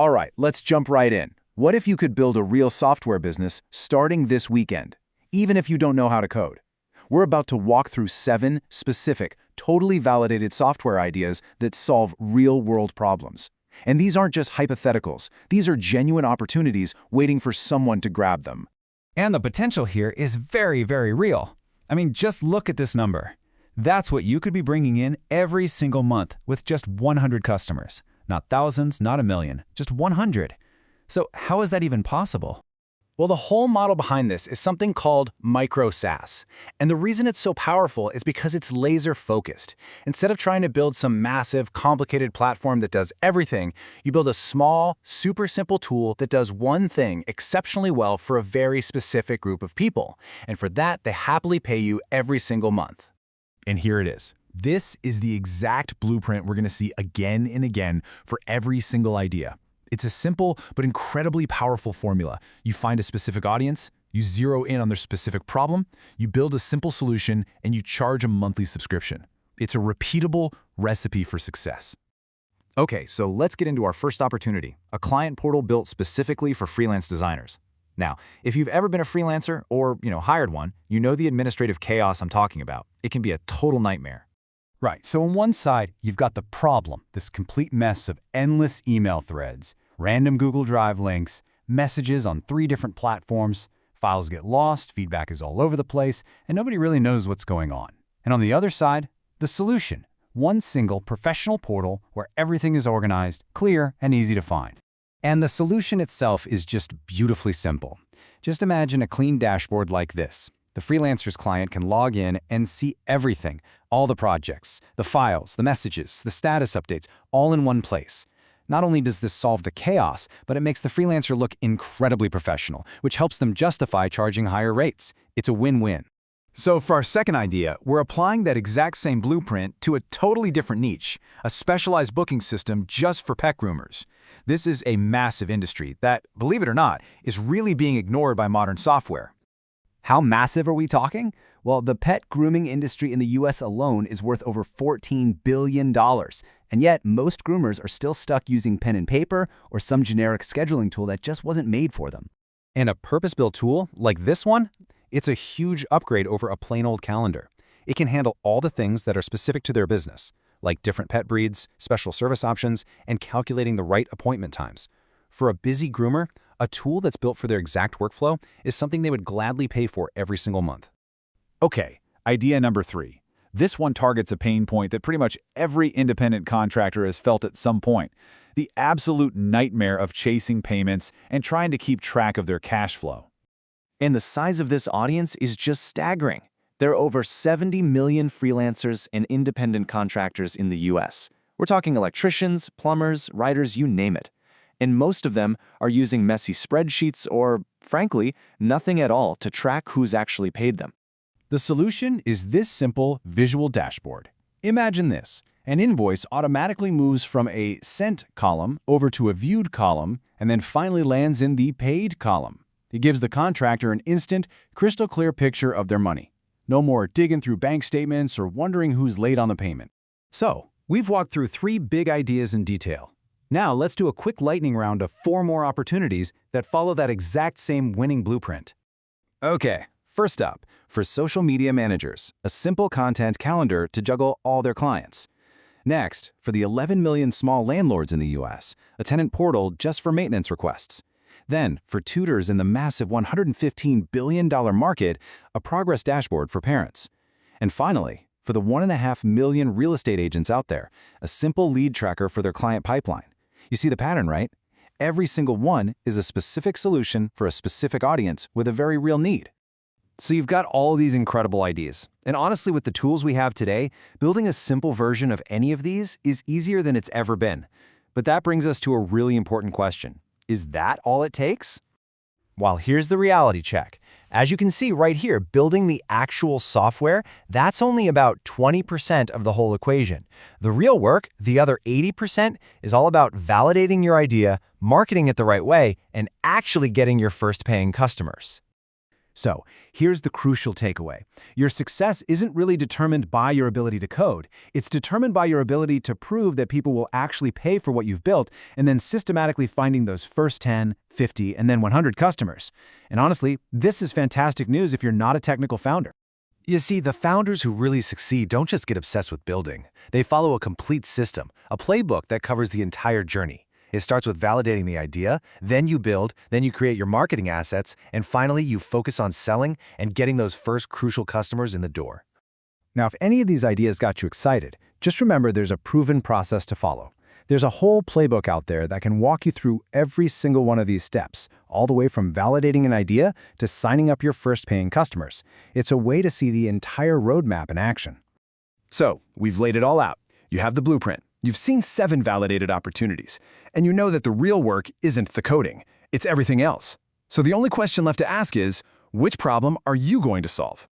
All right, let's jump right in. What if you could build a real software business starting this weekend, even if you don't know how to code? We're about to walk through 7 specific, totally validated software ideas that solve real-world problems. And these aren't just hypotheticals. These are genuine opportunities waiting for someone to grab them. And the potential here is very, very real. I mean, just look at this number. That's what you could be bringing in every single month with just 100 customers. Not thousands, not a million, just 100. So how is that even possible? Well, the whole model behind this is something called Micro-SaaS. And the reason it's so powerful is because it's laser-focused. Instead of trying to build some massive, complicated platform that does everything, you build a small, super simple tool that does one thing exceptionally well for a very specific group of people. And for that, they happily pay you every single month. And here it is. This is the exact blueprint we're going to see again and again for every single idea. It's a simple but incredibly powerful formula. You find a specific audience, you zero in on their specific problem, you build a simple solution, and you charge a monthly subscription. It's a repeatable recipe for success. Okay, so let's get into our first opportunity, a client portal built specifically for freelance designers. Now, if you've ever been a freelancer or, hired one, you know the administrative chaos I'm talking about. It can be a total nightmare. Right, so on one side, you've got the problem, this complete mess of endless email threads, random Google Drive links, messages on 3 different platforms, files get lost, feedback is all over the place, and nobody really knows what's going on. And on the other side, the solution, one single professional portal where everything is organized, clear, and easy to find. And the solution itself is just beautifully simple. Just imagine a clean dashboard like this. The freelancer's client can log in and see everything, all the projects, the files, the messages, the status updates, all in one place. Not only does this solve the chaos, but it makes the freelancer look incredibly professional, which helps them justify charging higher rates. It's a win-win. So for our second idea, we're applying that exact same blueprint to a totally different niche, a specialized booking system just for pet groomers. This is a massive industry that, believe it or not, is really being ignored by modern software. How massive are we talking? Well, the pet grooming industry in the US alone is worth over $14 billion. And yet, most groomers are still stuck using pen and paper or some generic scheduling tool that just wasn't made for them. And a purpose-built tool like this one, it's a huge upgrade over a plain old calendar. It can handle all the things that are specific to their business, like different pet breeds, special service options, and calculating the right appointment times. For a busy groomer, a tool that's built for their exact workflow is something they would gladly pay for every single month. Okay, idea number 3. This one targets a pain point that pretty much every independent contractor has felt at some point: the absolute nightmare of chasing payments and trying to keep track of their cash flow. And the size of this audience is just staggering. There are over 70 million freelancers and independent contractors in the US. We're talking electricians, plumbers, writers, you name it. And most of them are using messy spreadsheets or, frankly, nothing at all to track who's actually paid them. The solution is this simple visual dashboard. Imagine this. An invoice automatically moves from a sent column over to a viewed column and then finally lands in the paid column. It gives the contractor an instant, crystal clear picture of their money. No more digging through bank statements or wondering who's late on the payment. So, we've walked through 3 big ideas in detail. Now let's do a quick lightning round of 4 more opportunities that follow that exact same winning blueprint. Okay, first up, for social media managers, a simple content calendar to juggle all their clients. Next, for the 11 million small landlords in the US, a tenant portal just for maintenance requests. Then, for tutors in the massive $115 billion market, a progress dashboard for parents. And finally, for the 1.5 million real estate agents out there, a simple lead tracker for their client pipeline. You see the pattern, right? Every single one is a specific solution for a specific audience with a very real need. So you've got all these incredible ideas. And honestly, with the tools we have today, building a simple version of any of these is easier than it's ever been. But that brings us to a really important question. Is that all it takes? Well, here's the reality check. As you can see right here, building the actual software, that's only about 20% of the whole equation. The real work, the other 80%, is all about validating your idea, marketing it the right way, and actually getting your first paying customers. So, here's the crucial takeaway. Your success isn't really determined by your ability to code. It's determined by your ability to prove that people will actually pay for what you've built and then systematically finding those first 10, 50, and then 100 customers. And honestly, this is fantastic news if you're not a technical founder. You see, the founders who really succeed don't just get obsessed with building. They follow a complete system, a playbook that covers the entire journey. It starts with validating the idea, then you build, then you create your marketing assets, and finally you focus on selling and getting those first crucial customers in the door. Now, if any of these ideas got you excited, just remember there's a proven process to follow. There's a whole playbook out there that can walk you through every single one of these steps, all the way from validating an idea to signing up your first paying customers. It's a way to see the entire roadmap in action. So, we've laid it all out. You have the blueprint. You've seen 7 validated opportunities, and you know that the real work isn't the coding, it's everything else. So the only question left to ask is, which problem are you going to solve?